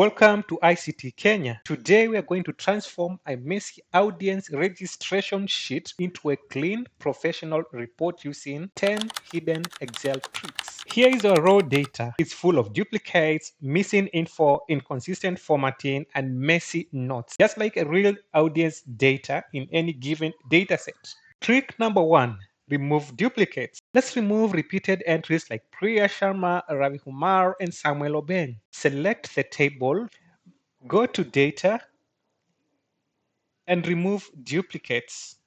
Welcome to ICT Kenya. Today we are going to transform a messy audience registration sheet into a clean professional report using 10 hidden Excel tricks. Here is our raw data. It's full of duplicates, missing info, inconsistent formatting, and messy notes, just like a real audience data in any given dataset. Trick number 1. Remove duplicates. Let's remove repeated entries like Priya Sharma, Ravi Kumar, and Samuel Obeng. Select the table, go to Data, and remove duplicates.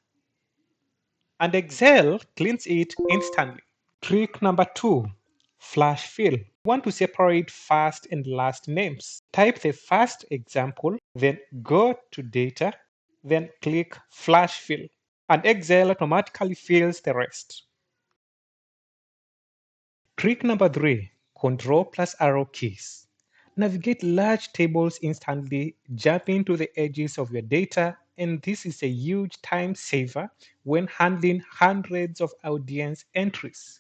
And Excel cleans it instantly. Trick number 2. Flash fill. Want to separate first and last names. Type the first example, then go to Data, then click Flash fill. And Excel automatically fills the rest. Trick number 3. Control plus arrow keys. Navigate large tables instantly, jumping to the edges of your data, and this is a huge time saver when handling hundreds of audience entries.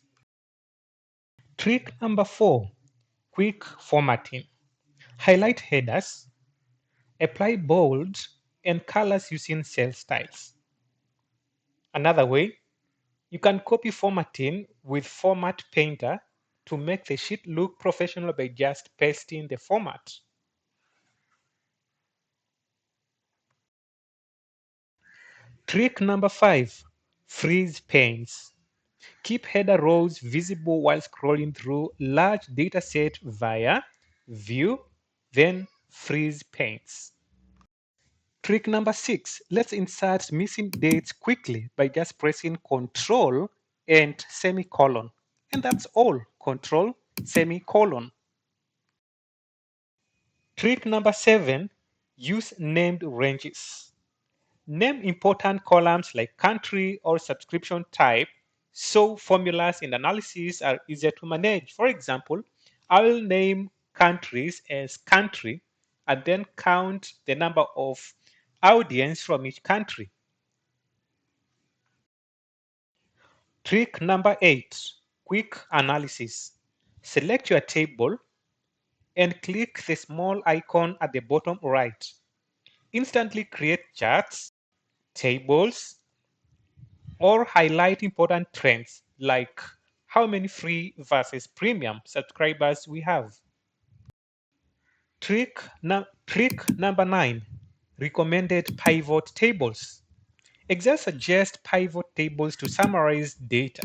Trick number 4. Quick formatting. Highlight headers, apply bold and colors using cell styles. Another way, you can copy formatting with Format Painter to make the sheet look professional by just pasting the format. Trick number 5. Freeze panes. Keep header rows visible while scrolling through large dataset via View, then Freeze panes. Trick number 6. Let's insert missing dates quickly by just pressing Ctrl and semicolon. And that's all. Ctrl, semicolon. Trick number 7. Use named ranges. Name important columns like country or subscription type so formulas and analysis are easier to manage. For example, I will name countries as country and then count the number of audience from each country. Trick number 8. Quick analysis. Select your table and click the small icon at the bottom right. Instantly create charts, tables, or highlight important trends like how many free versus premium subscribers we have. Trick number 9. Recommended pivot tables. Excel suggests pivot tables to summarize data.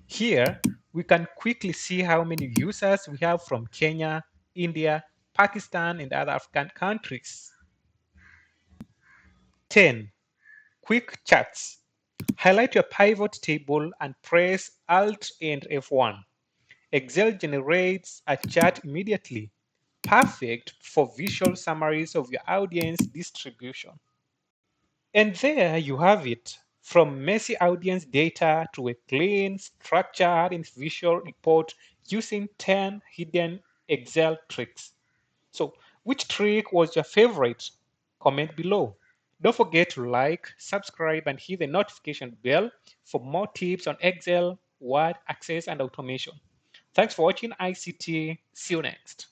Here, we can quickly see how many users we have from Kenya, India, Pakistan, and other African countries. 10. Quick charts. Highlight your pivot table and press Alt and F1. Excel generates a chart immediately, perfect for visual summaries of your audience distribution. And there you have it, from messy audience data to a clean, structured, and visual report using 10 hidden Excel tricks. So, which trick was your favorite? Comment below. Don't forget to like, subscribe, and hit the notification bell for more tips on Excel, Word, Access, and automation. Thanks for watching ICT. See you next.